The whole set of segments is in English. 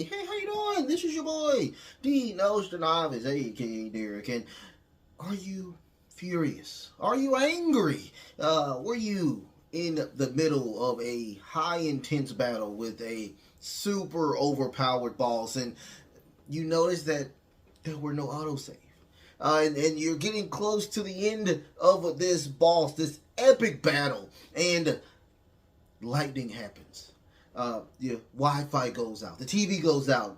Hey, how you doing? This is your boy, D Nostradamus, aka Derek. And are you furious? Are you angry? Were you in the middle of a high intense battle with a super overpowered boss and you noticed that there were no autosave? And you're getting close to the end of this boss, this epic battle, and lightning happens. Your Wi-Fi goes out, the TV goes out,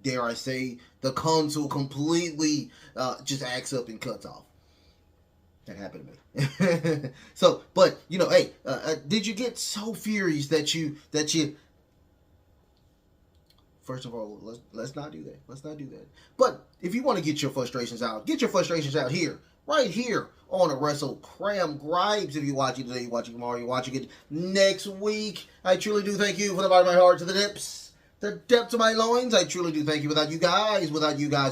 dare I say, the console completely just acts up and cuts off. That happened to me. So, but you know, hey, did you get so furious that you? First of all, let's not do that. Let's not do that. But if you want to get your frustrations out here, right here on a Wrestlekram Gripes. If you're watching today, you're watching tomorrow, you're watching it next week. I truly do thank you from the bottom of my heart to the depths of my loins. I truly do thank you. Without you guys,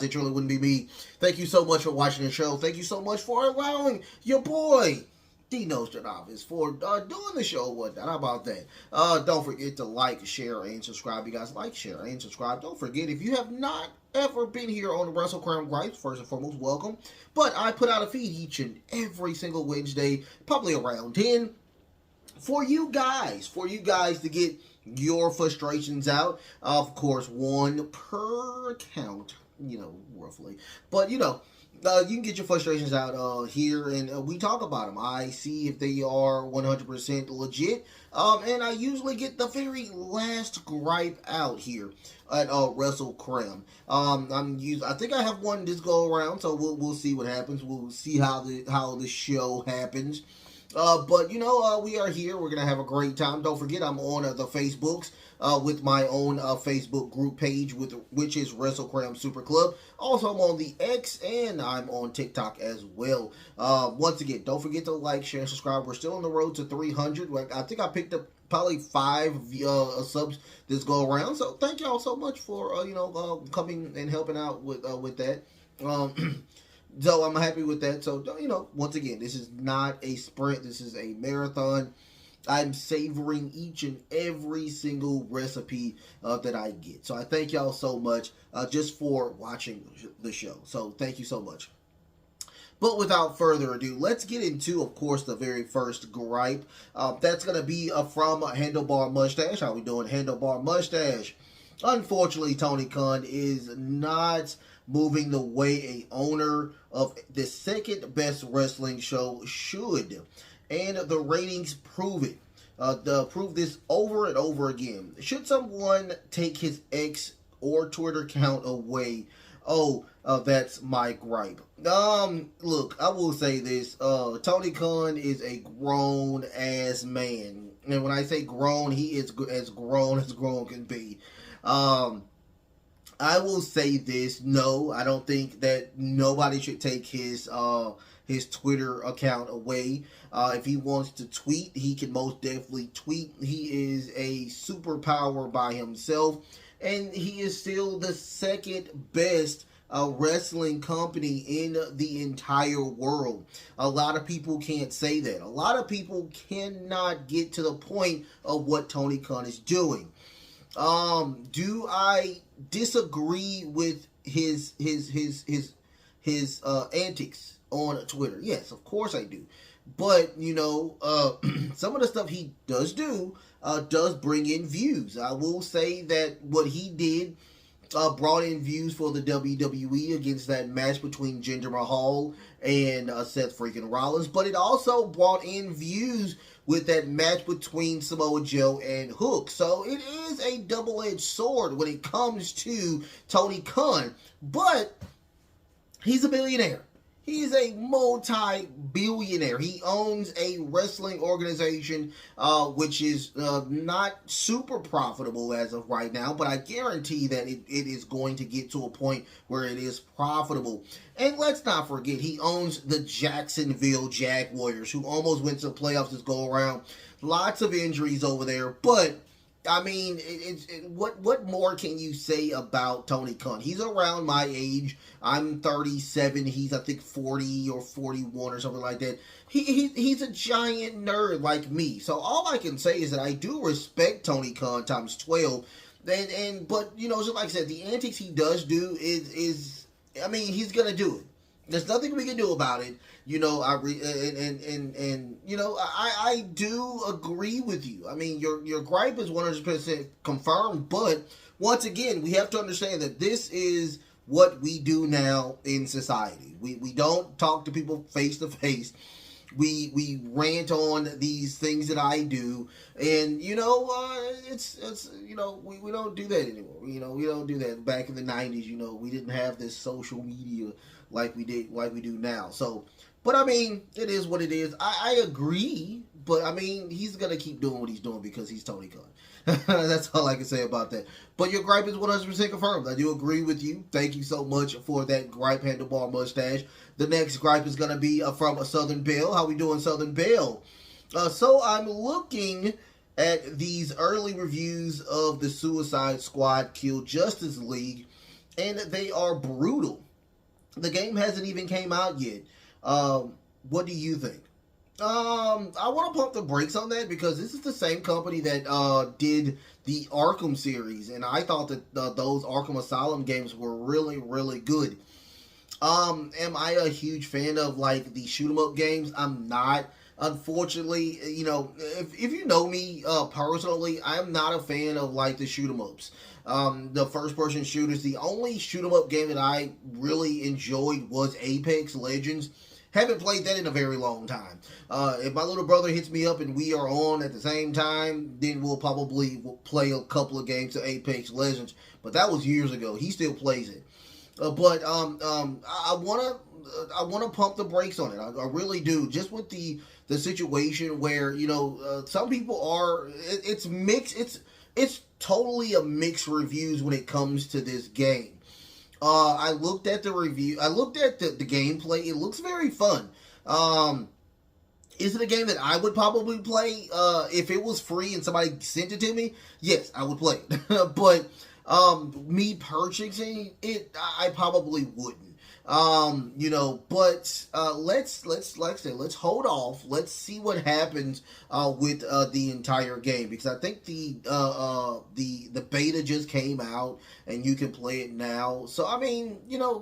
it truly wouldn't be me. Thank you so much for watching the show. Thank you so much for allowing your boy D Nostradamus for doing the show. Whatnot? How about that? Don't forget to like, share, and subscribe. You guys like, share, and subscribe. Don't forget, if you have not ever been here on the Wrestlekram Gripes, first and foremost, welcome. But I put out a feed each and every single Wednesday, probably around 10, for you guys to get your frustrations out. Of course, one per account, roughly. But, you can get your frustrations out here, and we talk about them. I see if they are 100% legit, and I usually get the very last gripe out here at Wrestlekram. I think I have one this go around, so we'll see what happens. We'll see how the show happens. But we are here. We're gonna have a great time. Don't forget, I'm on the Facebooks with my own Facebook group page, which is Wrestlekram Super Club. Also, I'm on the X and I'm on TikTok as well. Once again, don't forget to like, share, and subscribe. We're still on the road to 300. I think I picked up probably 5 subs this go around. So thank y'all so much for coming and helping out with that. So I'm happy with that. So, once again, this is not a sprint. This is a marathon. I'm savoring each and every single recipe that I get. So I thank y'all so much just for watching the show. So thank you so much. But without further ado, let's get into, of course, the very first gripe. That's going to be from Handlebar Mustache. How we doing, Handlebar Mustache? Unfortunately, Tony Khan is not moving the way a owner of the second best wrestling show should. And the ratings prove it. Prove this over and over again. Should someone take his X or Twitter account away? That's my gripe. Look, I will say this. Tony Khan is a grown-ass man. And when I say grown, he is as grown can be. I will say this. No, I don't think that nobody should take his Twitter account away. If he wants to tweet, he can most definitely tweet. He is a superpower by himself, and he is still the second best wrestling company in the entire world. A lot of people can't say that. A lot of people cannot get to the point of what Tony Khan is doing. Do I disagree with his antics on Twitter? Yes, of course I do. But, some of the stuff he does do does bring in views. I will say that what he did brought in views for the WWE against that match between Jinder Mahal and Seth freaking Rollins. But it also brought in views with that match between Samoa Joe and Hook. So it is a double-edged sword when it comes to Tony Khan. But he's a billionaire. He is a multi-billionaire. He owns a wrestling organization which is not super profitable as of right now, but I guarantee that it is going to get to a point where it is profitable. And let's not forget, he owns the Jacksonville Jaguars, who almost went to the playoffs this go around. Lots of injuries over there, but I mean, what more can you say about Tony Khan? He's around my age. I'm 37. He's, I think, 40 or 41 or something like that. He's a giant nerd like me. So all I can say is that I do respect Tony Khan times 12. But just like I said, the antics he does do is I mean, he's gonna do it. There's nothing we can do about it. I do agree with you. I mean, your gripe is 100% confirmed, but once again, we have to understand that this is what we do now in society. We don't talk to people face to face. We rant on these things that I do, and we don't do that anymore. We don't do that. Back in the '90s, we didn't have this social media like we do now. So, but I mean, it is what it is. I agree, but I mean, he's gonna keep doing what he's doing because he's Tony Khan. That's all I can say about that. But your gripe is 100% confirmed. I do agree with you. Thank you so much for that gripe handlebar mustache. The next gripe is going to be from Southern Belle. How we doing, Southern Belle? So I'm looking at these early reviews of the Suicide Squad Kill Justice League, and they are brutal. The game hasn't even came out yet. What do you think? I want to pump the brakes on that because this is the same company that did the Arkham series, and I thought that those Arkham Asylum games were really, really good. Am I a huge fan of like the shoot 'em up games? I'm not. Unfortunately, if you know me personally, I'm not a fan of like the shoot 'em ups. The first person shooters. The only shoot 'em up game that I really enjoyed was Apex Legends. Haven't played that in a very long time. If my little brother hits me up and we are on at the same time, then we'll probably play a couple of games of Apex Legends. But that was years ago. He still plays it. But I wanna pump the brakes on it. I really do. Just with the situation where some people are. It's mixed. It's totally a mixed reviews when it comes to this game. I looked at the review. I looked at the gameplay. It looks very fun. Is it a game that I would probably play if it was free and somebody sent it to me? Yes, I would play it. But me purchasing it, I probably wouldn't. But let's like I said, let's hold off. Let's see what happens with the entire game, because I think the beta just came out and you can play it now. So I mean,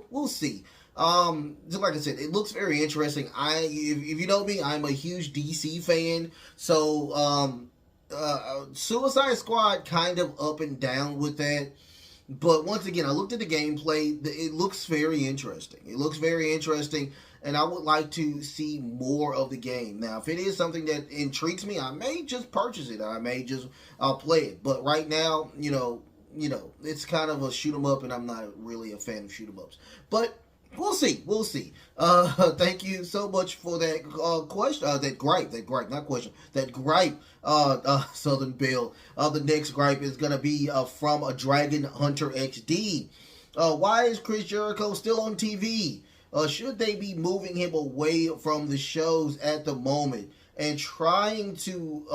we'll see. Just like I said, it looks very interesting. If you know me, I'm a huge DC fan. So Suicide Squad kind of up and down with that. But once again, I looked at the gameplay. It looks very interesting. It looks very interesting, and I would like to see more of the game. Now, if it is something that intrigues me, I may just purchase it. I may just play it. But right now, it's kind of a shoot 'em up, and I'm not really a fan of shoot 'em ups. But we'll see. We'll see. Thank you so much for that question. That gripe, not question. That gripe, Southern Belle. The next gripe is gonna be from a Dragon Hunter XD. Why is Chris Jericho still on TV? Should they be moving him away from the shows at the moment and trying to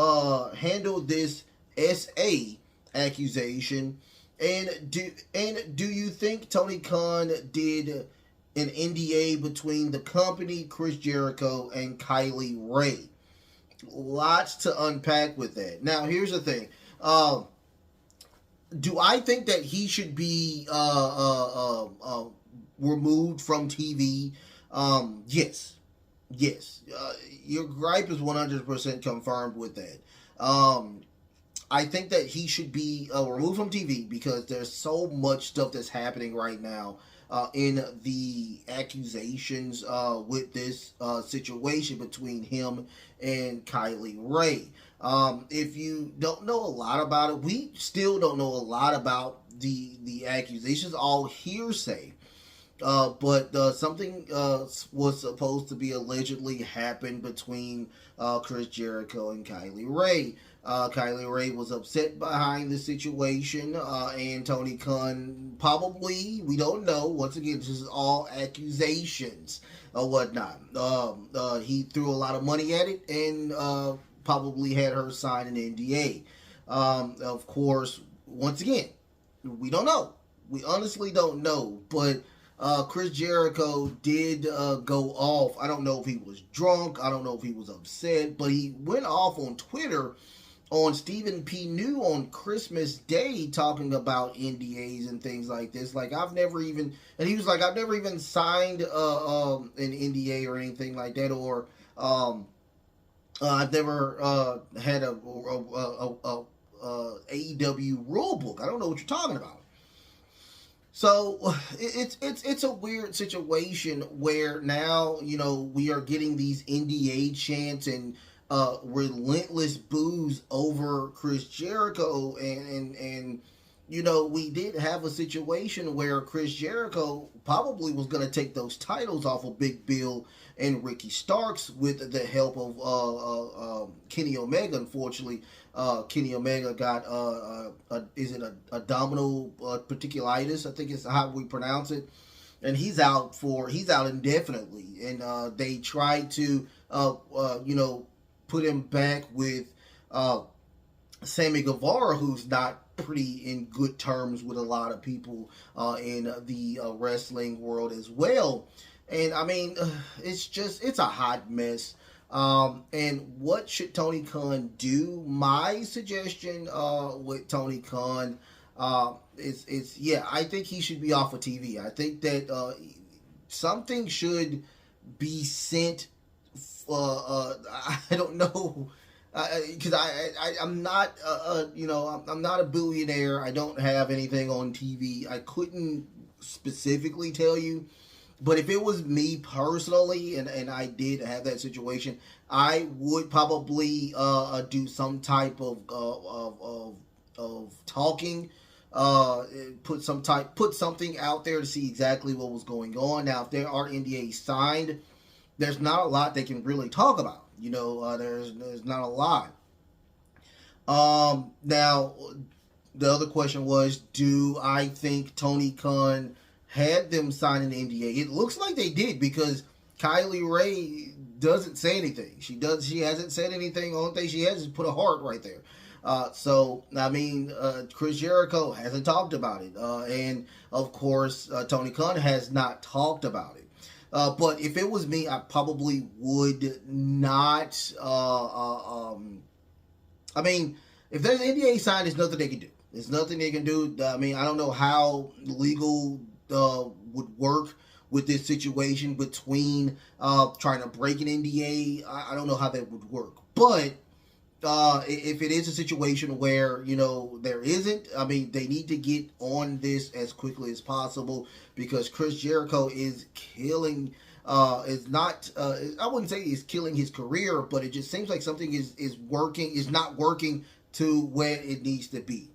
handle this SA accusation? And do you think Tony Khan did an NDA between the company, Chris Jericho, and Kylie Ray? Lots to unpack with that. Now, here's the thing. Do I think that he should be removed from TV? Yes. Yes. Your gripe is 100% confirmed with that. I think that he should be removed from TV because there's so much stuff that's happening right now in the accusations with this situation between him and Kylie Ray. If you don't know a lot about it, we still don't know a lot about the accusations, all hearsay. But something was supposed to be allegedly happened between Chris Jericho and Kylie Ray. Kylie Ray was upset behind the situation, and Tony Khan probably, we don't know, once again, this is all accusations or whatnot. He threw a lot of money at it and probably had her sign an NDA. Of course, once again, we don't know. We honestly don't know, but Chris Jericho did go off. I don't know if he was drunk. I don't know if he was upset, but he went off on Twitter on Stephen P. New on Christmas Day talking about NDAs and things like this. Like, I've never even, and he was like, I've never even signed an NDA or anything like that, or I've never had a AEW rule book. I don't know what you're talking about. So it's a weird situation where now, you know, we are getting these NDA chants and relentless boos over Chris Jericho, and you know, we did have a situation where Chris Jericho probably was going to take those titles off of Big Bill and Ricky Starks with the help of Kenny Omega. Unfortunately, Kenny Omega got is it a abdominal particulitis? I think it's how we pronounce it, and he's out indefinitely. And they tried to you know, put him back with Sammy Guevara, who's not pretty in good terms with a lot of people in the wrestling world as well. And I mean, it's a hot mess. And what should Tony Khan do? My suggestion with Tony Khan is yeah, I think he should be off of TV. I think that something should be sent. I don't know, because I'm not you know, I'm not a billionaire. I don't have anything on TV. I couldn't specifically tell you. But if it was me personally, and I did have that situation, I would probably do some type of talking, put something out there to see exactly what was going on. Now, if there are NDAs signed, there's not a lot they can really talk about. You know, there's not a lot. Now, the other question was, do I think Tony Khan had them sign an NDA? It looks like they did, because Kylie Ray doesn't say anything. She hasn't said anything. The only thing she has is put a heart right there. So I mean, Chris Jericho hasn't talked about it, and of course Tony Khan has not talked about it. But if it was me, I probably would not. I mean, if there's an NDA signed, there's nothing they can do. There's nothing they can do. I mean, I don't know how legal would work with this situation between trying to break an NDA. I don't know how that would work. But if it is a situation where, you know, there isn't, I mean, they need to get on this as quickly as possible, because Chris Jericho is killing, is not, I wouldn't say he's killing his career, but it just seems like something is not working to where it needs to be.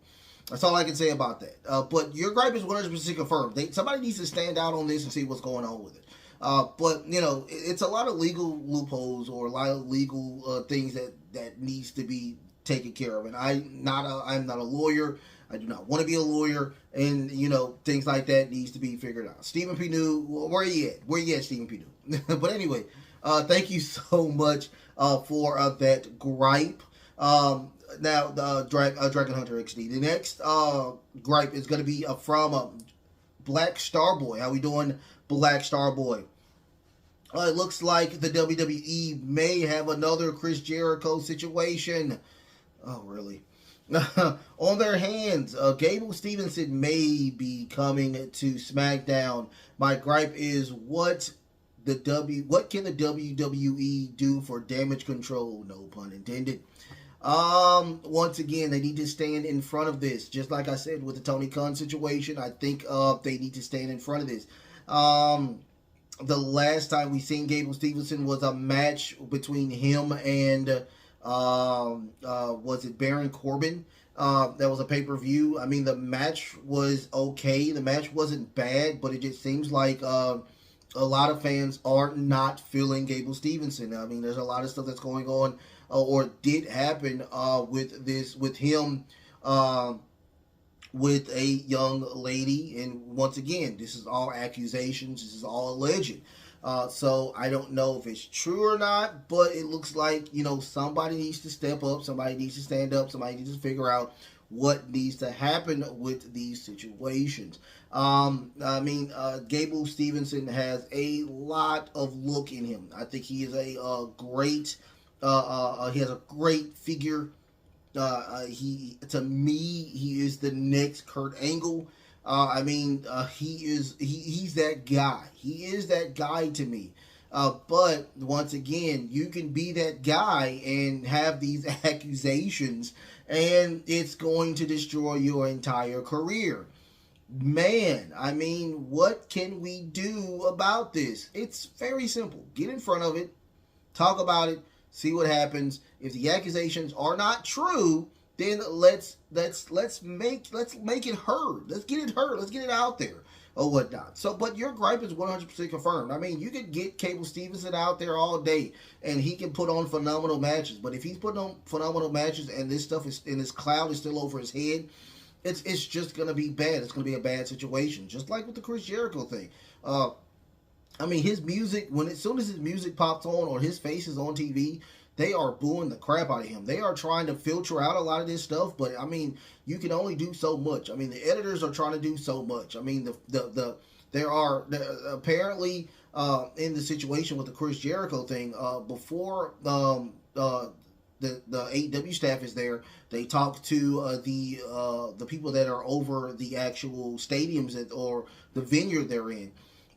That's all I can say about that. But your gripe is 100% confirmed. Somebody needs to stand out on this and see what's going on with it. But, you know, it's a lot of legal loopholes, or a lot of legal things that needs to be taken care of. And I'm not a lawyer. I do not want to be a lawyer. And, you know, things like that needs to be figured out. Stephen P. New, where you at? Where you at, Stephen P. New? But anyway, thank you so much for that gripe. Now, Dragon Hunter XD. The next gripe is going to be from Black Starboy. How we doing, Black Starboy? It looks like the WWE may have another Chris Jericho situation. Oh, really? On their hands. Gable Stevenson may be coming to SmackDown. My gripe is, what can the WWE do for damage control? No pun intended. Once again, they need to stand in front of this. Just like I said with the Tony Khan situation, I think they need to stand in front of this. The last time we seen Gable Stevenson was a match between him and was it Baron Corbin? That was a pay-per-view. I mean, the match was okay. The match wasn't bad, but it just seems like a lot of fans are not feeling Gable Stevenson. I mean, there's a lot of stuff that's going on, or did happen with him with a young lady. And once again, this is all accusations. This is all alleged. So I don't know if it's true or not, but it looks like, you know, somebody needs to step up. Somebody needs to stand up. Somebody needs to figure out what needs to happen with these situations. I mean, Gable Stevenson has a lot of look in him. I think he is a great, he has a great figure. To me, he is the next Kurt Angle. He's that guy. He is that guy to me. But once again, you can be that guy and have these accusations, and it's going to destroy your entire career. Man, what can we do about this? It's very simple. Get in front of it, talk about it, see what happens. If the accusations are not true, then let's make it heard. Let's get it heard. Let's get it out there or whatnot. So, but your gripe is 100% confirmed. You could get Cable Stevenson out there all day, and he can put on phenomenal matches. But if he's putting on phenomenal matches and this stuff is and this cloud is still over his head, it's just gonna be bad. It's gonna be a bad situation. Just like with the Chris Jericho thing. His music, as soon as his music pops on or his face is on TV, they are booing the crap out of him. They are trying to filter out a lot of this stuff, but you can only do so much. The editors are trying to do so much. There are apparently in the situation with the Chris Jericho thing before the AEW staff is there. They talk to the people that are over the actual stadiums or the vineyard they're in.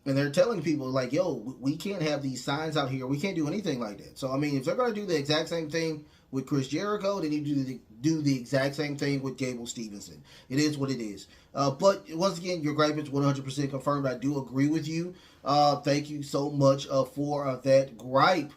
And they're telling people, like, yo, we can't have these signs out here. We can't do anything like that. So, if they're going to do the exact same thing with Chris Jericho, they need to do the exact same thing with Gable Stevenson. It is what it is. But, once again, your gripe is 100% confirmed. I do agree with you. Thank you so much for that gripe.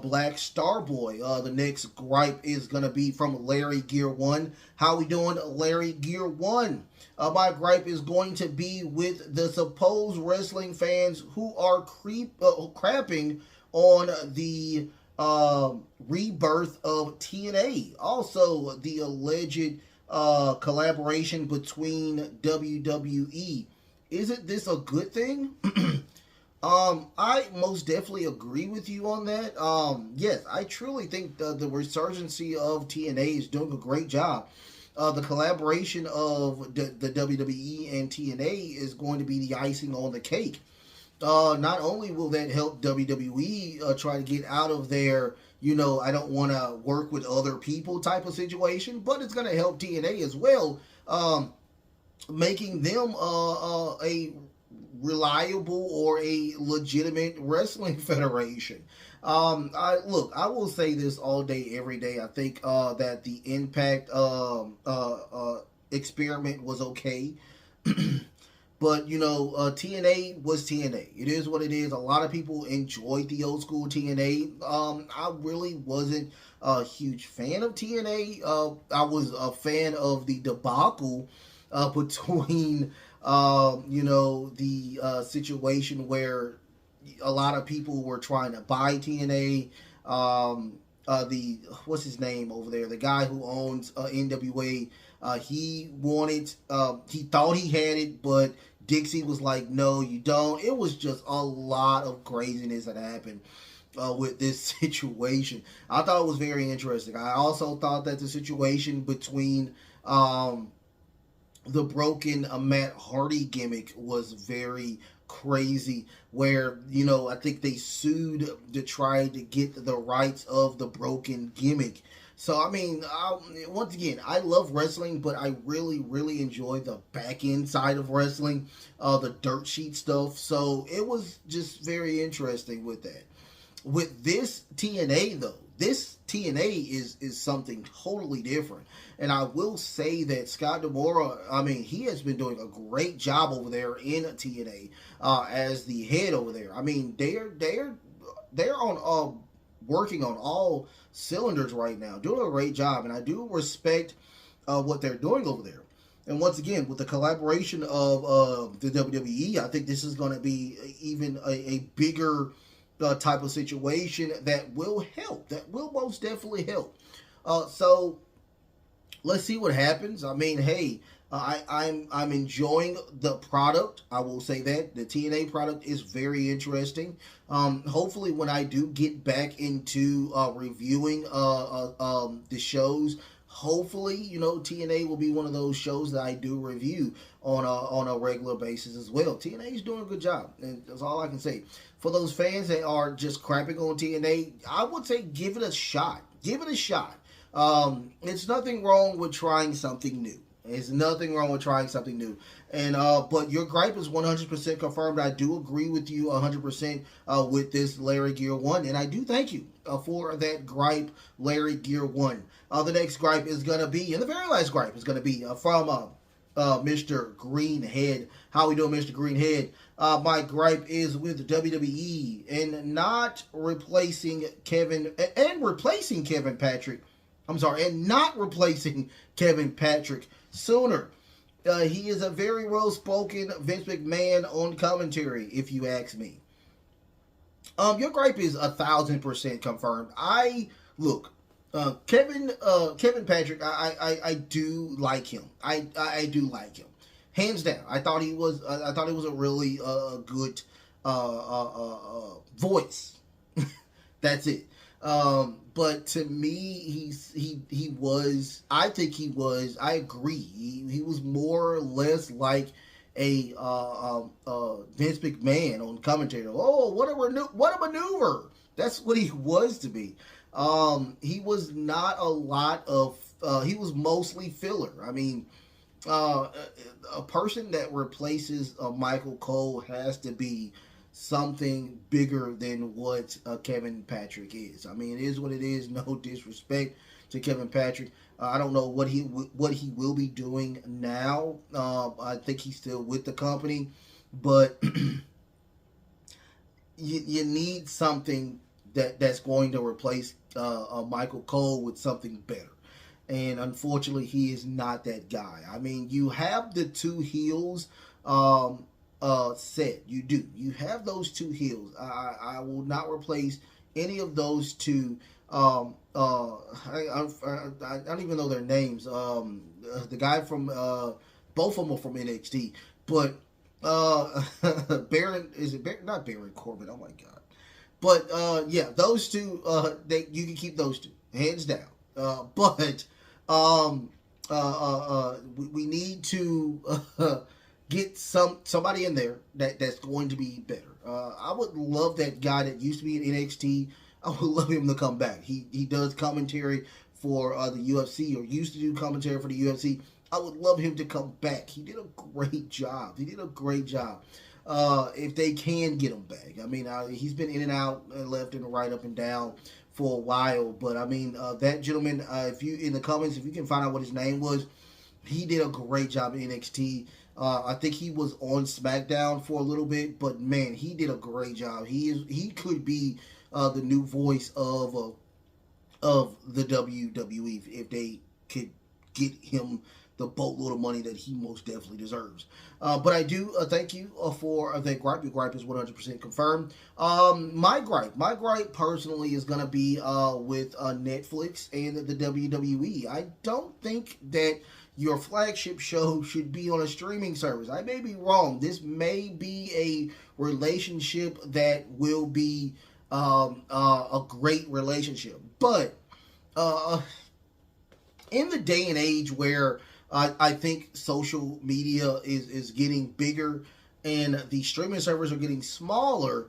Black Starboy. The next gripe is going to be from Larry Gear 1. How we doing, Larry Gear 1? My gripe is going to be with the supposed wrestling fans who are crapping on the rebirth of TNA. Also, the alleged collaboration between WWE. Isn't this a good thing? I most definitely agree with you on that. Yes, I truly think the resurgency of TNA is doing a great job. The collaboration of the WWE and TNA is going to be the icing on the cake. Not only will that help WWE try to get out of their, I don't want to work with other people type of situation, but it's going to help TNA as well, making them a reliable or a legitimate wrestling federation. I will say this all day, every day. I think that the Impact experiment was okay. But, TNA was TNA. It is what it is. A lot of people enjoyed the old school TNA. I really wasn't a huge fan of TNA. I was a fan of the debacle between the situation where a lot of people were trying to buy TNA. What's his name over there? The guy who owns NWA. He thought he had it, but Dixie was like, no, you don't. It was just a lot of craziness that happened with this situation. I thought it was very interesting. I also thought that the situation between the broken Matt Hardy gimmick was very crazy, where I think they sued to try to get the rights of the broken gimmick. So once again, I love wrestling, but I really, really enjoy the back end side of wrestling, the dirt sheet stuff. So it was just very interesting with that. With this TNA though, this TNA is something totally different. And I will say that Scott D'Amore, he has been doing a great job over there in TNA as the head over there. They're on working on all cylinders right now, doing a great job, and I do respect what they're doing over there. And once again, with the collaboration of the WWE, I think this is going to be even a bigger type of situation that will help. That will most definitely help. So let's see what happens. I'm enjoying the product. I will say that the TNA product is very interesting. Hopefully, when I do get back into reviewing the shows, hopefully, TNA will be one of those shows that I do review on a regular basis as well. TNA is doing a good job, and that's all I can say. For those fans that are just crapping on TNA, I would say give it a shot. Give it a shot. It's nothing wrong with trying something new. There's nothing wrong with trying something new. And but your gripe is 100% confirmed. I do agree with you 100% with this Larry Gear 1. And I do thank you for that gripe, Larry Gear 1. The next gripe is going to be, and the very last gripe is going to be from Mr. Greenhead. How we doing, Mr. Greenhead? My gripe is with WWE and not replacing Kevin, and replacing Kevin Patrick. I'm sorry, and not replacing Kevin Patrick sooner. He is a very well-spoken Vince McMahon on commentary, if you ask me. Your gripe is 1,000% confirmed. Kevin Patrick, I do like him. I do like him, hands down. I thought he was a really good voice. That's it. But to me, he was. I think he was. I agree. He was more or less like a Vince McMahon on commentary. Oh, what a maneuver! That's what he was to me. He was not a lot of. He was mostly filler. I mean, a person that replaces Michael Cole has to be something bigger than what Kevin Patrick is. I mean, it is what it is. No disrespect to Kevin Patrick. I don't know what he will be doing now. I think he's still with the company, but you need something that's going to replace Michael Cole with something better. And unfortunately, he is not that guy. I mean, you have the two heels set. You do. You have those two heels. I will not replace any of those two. I don't even know their names. The guy from both of them are from NXT, but Baron, is it Baron? Not Baron Corbin. Oh my god. But yeah, those two. You can keep those two hands down. But we need to get somebody in there that's going to be better. I would love that guy that used to be in NXT. I would love him to come back. He does commentary for the UFC, or used to do commentary for the UFC. I would love him to come back. He did a great job. If they can get him back. I mean, he's been in and out, left and right, up and down for a while. But I mean, that gentleman, if you in the comments, if you can find out what his name was, he did a great job in NXT. I think he was on SmackDown for a little bit, but man, he did a great job. He could be the new voice of the WWE if they could get him the boatload of money that he most definitely deserves. But I do thank you for that gripe. Your gripe is 100% confirmed. My gripe personally is going to be with Netflix and the WWE. I don't think that your flagship show should be on a streaming service. I may be wrong. This may be a relationship that will be a great relationship. But in the day and age where I think social media is getting bigger and the streaming servers are getting smaller,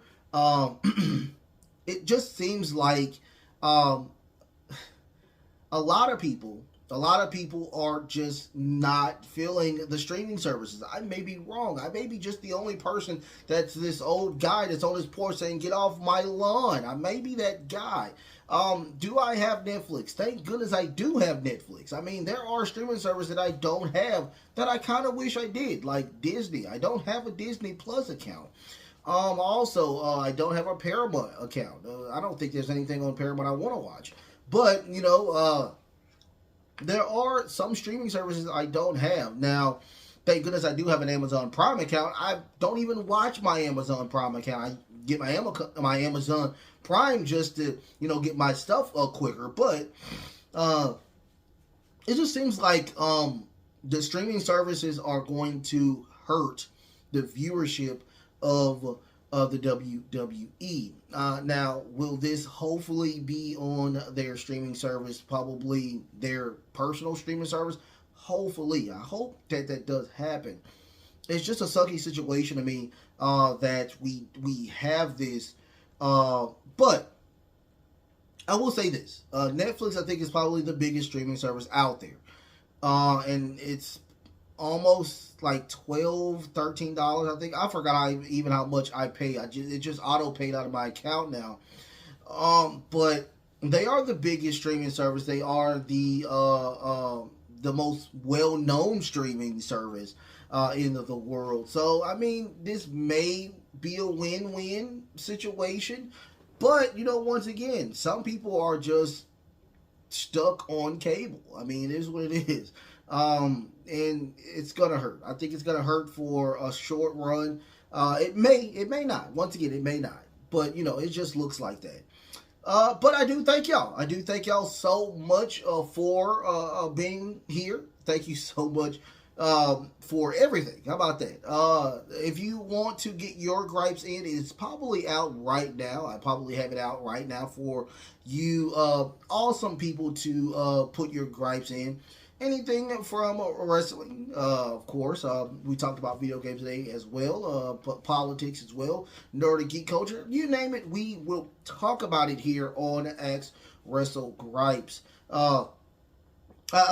it just seems like a lot of people are just not feeling the streaming services. I may be wrong. I may be just the only person that's this old guy that's on his porch saying, "Get off my lawn." I may be that guy. Do I have Netflix? Thank goodness I do have Netflix. I mean, there are streaming services that I don't have that I kind of wish I did, like Disney. I don't have a Disney Plus account. Also, I don't have a Paramount account. I don't think there's anything on Paramount I want to watch. But, there are some streaming services I don't have. Now, thank goodness I do have an Amazon Prime account. I don't even watch my Amazon Prime account. I get my Amazon Prime just to, get my stuff quicker. But it just seems like the streaming services are going to hurt the viewership of the WWE. Now, will this hopefully be on their streaming service, probably their personal streaming service? Hopefully. I hope that does happen. It's just a sucky situation to me that we have this. But I will say this: Netflix, I think, is probably the biggest streaming service out there, and it's almost like $12, $13. I think I forgot even how much I pay. It just auto paid out of my account now. But they are the biggest streaming service. They are the most well known streaming service in the world. So I mean, this may be a win win situation. But once again, some people are just stuck on cable. I mean, it is what it is. And it's gonna hurt. I think it's gonna hurt for a short run. It may not. Once again, it may not. But it just looks like that. But I do thank y'all. I do thank y'all so much for being here. Thank you so much for everything. How about that? If you want to get your gripes in, it's probably out right now. I probably have it out right now for you awesome people to put your gripes in. Anything from wrestling, of course. We talked about video games today as well, politics as well, nerdy geek culture. You name it, we will talk about it here on Axe Wrestle Gripes. I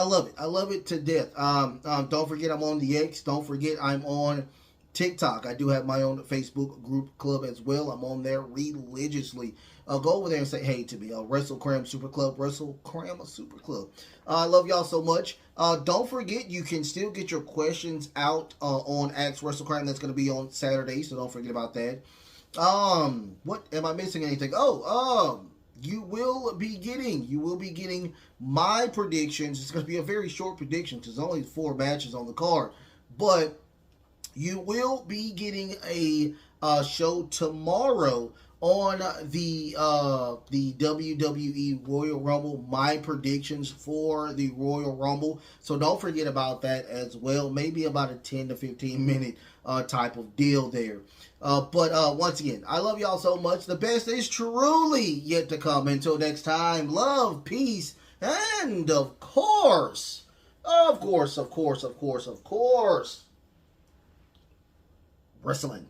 love it. I love it to death. Don't forget I'm on the X. Don't forget I'm on TikTok. I do have my own Facebook group club as well. I'm on there religiously. Go over there and say hey to me. Wrestlekram Super Club. Wrestlekram Super Club. I love y'all so much. Don't forget you can still get your questions out on Axe Wrestlekram. That's going to be on Saturday, so don't forget about that. What am I missing? Anything? You will be getting my predictions. It's going to be a very short prediction because there's only 4 matches on the card, but you will be getting a show tomorrow on the WWE Royal Rumble. My predictions for the Royal Rumble. So don't forget about that as well. Maybe about a 10 to 15 minute type of deal there. But once again, I love y'all so much. The best is truly yet to come. Until next time, love, peace, and of course, wrestling.